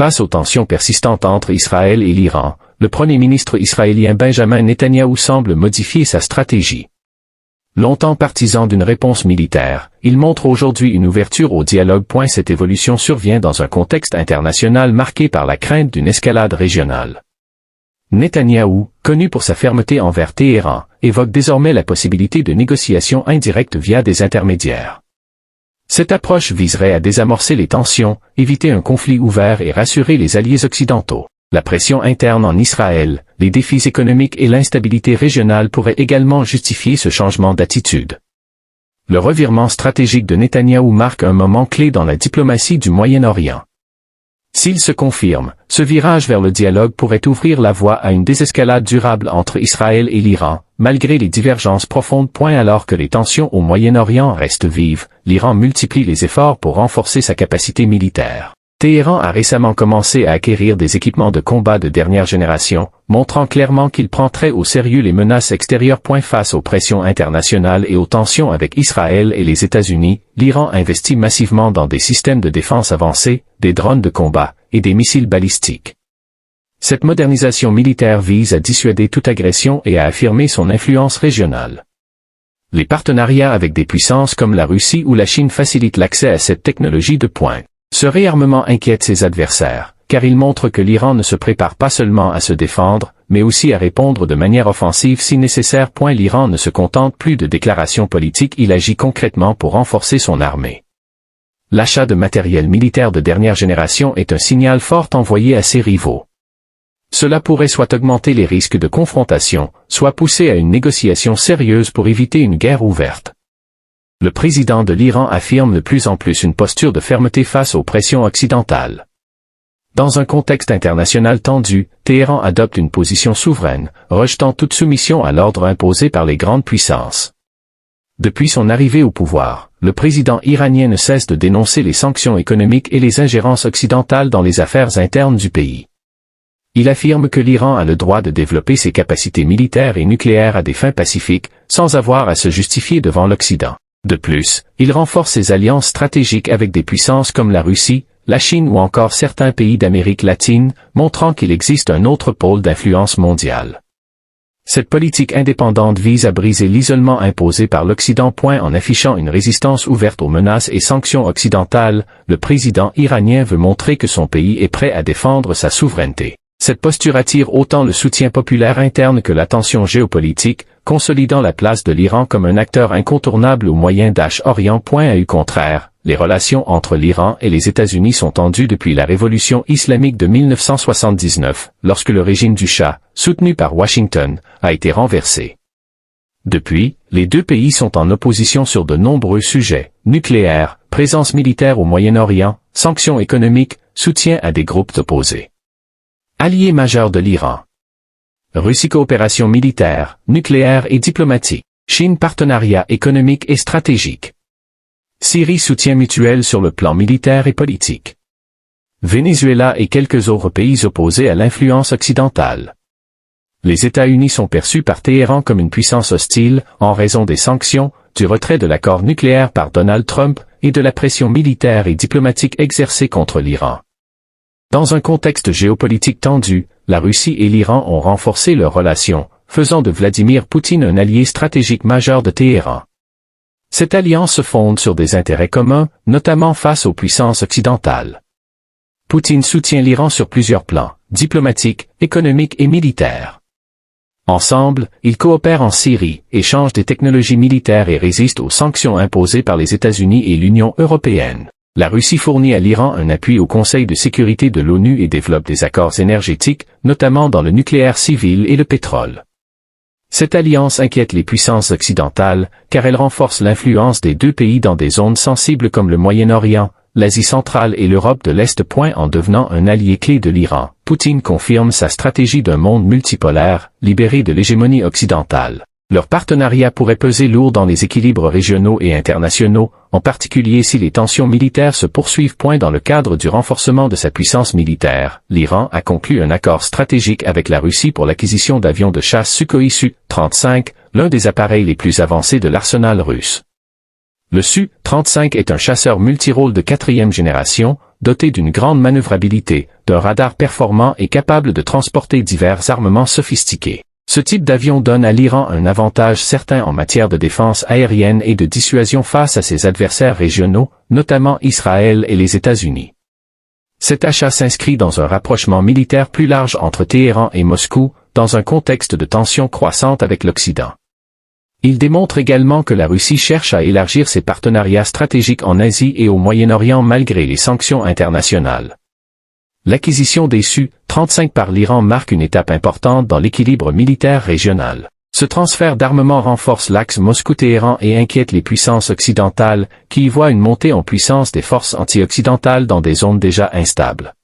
Face aux tensions persistantes entre Israël et l'Iran, le Premier ministre israélien Benjamin Netanyahou semble modifier sa stratégie. Longtemps partisan d'une réponse militaire, il montre aujourd'hui une ouverture au dialogue. Cette évolution survient dans un contexte international marqué par la crainte d'une escalade régionale. Netanyahou, connu pour sa fermeté envers Téhéran, évoque désormais la possibilité de négociations indirectes via des intermédiaires. Cette approche viserait à désamorcer les tensions, éviter un conflit ouvert et rassurer les alliés occidentaux. La pression interne en Israël, les défis économiques et l'instabilité régionale pourraient également justifier ce changement d'attitude. Le revirement stratégique de Netanyahou marque un moment clé dans la diplomatie du Moyen-Orient. S'il se confirme, ce virage vers le dialogue pourrait ouvrir la voie à une désescalade durable entre Israël et l'Iran, malgré les divergences profondes. Alors que les tensions au Moyen-Orient restent vives, l'Iran multiplie les efforts pour renforcer sa capacité militaire. Téhéran a récemment commencé à acquérir des équipements de combat de dernière génération, montrant clairement qu'il prend très au sérieux les menaces extérieures. Face aux pressions internationales et aux tensions avec Israël et les États-Unis, l'Iran investit massivement dans des systèmes de défense avancés, des drones de combat et des missiles balistiques. Cette modernisation militaire vise à dissuader toute agression et à affirmer son influence régionale. Les partenariats avec des puissances comme la Russie ou la Chine facilitent l'accès à cette technologie de pointe. Ce réarmement inquiète ses adversaires, car il montre que l'Iran ne se prépare pas seulement à se défendre, mais aussi à répondre de manière offensive si nécessaire. L'Iran ne se contente plus de déclarations politiques, il agit concrètement pour renforcer son armée. L'achat de matériel militaire de dernière génération est un signal fort envoyé à ses rivaux. Cela pourrait soit augmenter les risques de confrontation, soit pousser à une négociation sérieuse pour éviter une guerre ouverte. Le président de l'Iran affirme de plus en plus une posture de fermeté face aux pressions occidentales. Dans un contexte international tendu, Téhéran adopte une position souveraine, rejetant toute soumission à l'ordre imposé par les grandes puissances. Depuis son arrivée au pouvoir, le président iranien ne cesse de dénoncer les sanctions économiques et les ingérences occidentales dans les affaires internes du pays. Il affirme que l'Iran a le droit de développer ses capacités militaires et nucléaires à des fins pacifiques, sans avoir à se justifier devant l'Occident. De plus, il renforce ses alliances stratégiques avec des puissances comme la Russie, la Chine ou encore certains pays d'Amérique latine, montrant qu'il existe un autre pôle d'influence mondiale. Cette politique indépendante vise à briser l'isolement imposé par l'Occident. En affichant une résistance ouverte aux menaces et sanctions occidentales, le président iranien veut montrer que son pays est prêt à défendre sa souveraineté. Cette posture attire autant le soutien populaire interne que l'attention géopolitique, consolidant la place de l'Iran comme un acteur incontournable au Moyen-Orient. À eu contraire, les relations entre l'Iran et les États-Unis sont tendues depuis la révolution islamique de 1979, lorsque le régime du Shah, soutenu par Washington, a été renversé. Depuis, les deux pays sont en opposition sur de nombreux sujets: nucléaire, présence militaire au Moyen-Orient, sanctions économiques, soutien à des groupes opposés. Allié majeur de l'Iran. Russie: coopération militaire, nucléaire et diplomatique. Chine: partenariat économique et stratégique. Syrie: soutien mutuel sur le plan militaire et politique. Venezuela et quelques autres pays opposés à l'influence occidentale. Les États-Unis sont perçus par Téhéran comme une puissance hostile, en raison des sanctions, du retrait de l'accord nucléaire par Donald Trump, et de la pression militaire et diplomatique exercée contre l'Iran. Dans un contexte géopolitique tendu, la Russie et l'Iran ont renforcé leurs relations, faisant de Vladimir Poutine un allié stratégique majeur de Téhéran. Cette alliance se fonde sur des intérêts communs, notamment face aux puissances occidentales. Poutine soutient l'Iran sur plusieurs plans, diplomatiques, économiques et militaires. Ensemble, ils coopèrent en Syrie, échangent des technologies militaires et résistent aux sanctions imposées par les États-Unis et l'Union européenne. La Russie fournit à l'Iran un appui au Conseil de sécurité de l'ONU et développe des accords énergétiques, notamment dans le nucléaire civil et le pétrole. Cette alliance inquiète les puissances occidentales, car elle renforce l'influence des deux pays dans des zones sensibles comme le Moyen-Orient, l'Asie centrale et l'Europe de l'Est. En devenant un allié clé de l'Iran, Poutine confirme sa stratégie d'un monde multipolaire, libéré de l'hégémonie occidentale. Leur partenariat pourrait peser lourd dans les équilibres régionaux et internationaux, en particulier si les tensions militaires se poursuivent. Dans le cadre du renforcement de sa puissance militaire, l'Iran a conclu un accord stratégique avec la Russie pour l'acquisition d'avions de chasse Sukhoi Su-35, l'un des appareils les plus avancés de l'arsenal russe. Le Su-35 est un chasseur multirôle de 4e génération, doté d'une grande manœuvrabilité, d'un radar performant et capable de transporter divers armements sophistiqués. Ce type d'avion donne à l'Iran un avantage certain en matière de défense aérienne et de dissuasion face à ses adversaires régionaux, notamment Israël et les États-Unis. Cet achat s'inscrit dans un rapprochement militaire plus large entre Téhéran et Moscou, dans un contexte de tensions croissantes avec l'Occident. Il démontre également que la Russie cherche à élargir ses partenariats stratégiques en Asie et au Moyen-Orient malgré les sanctions internationales. L'acquisition des Su-35 par l'Iran marque une étape importante dans l'équilibre militaire régional. Ce transfert d'armement renforce l'axe Moscou-Téhéran et inquiète les puissances occidentales, qui y voient une montée en puissance des forces anti-occidentales dans des zones déjà instables.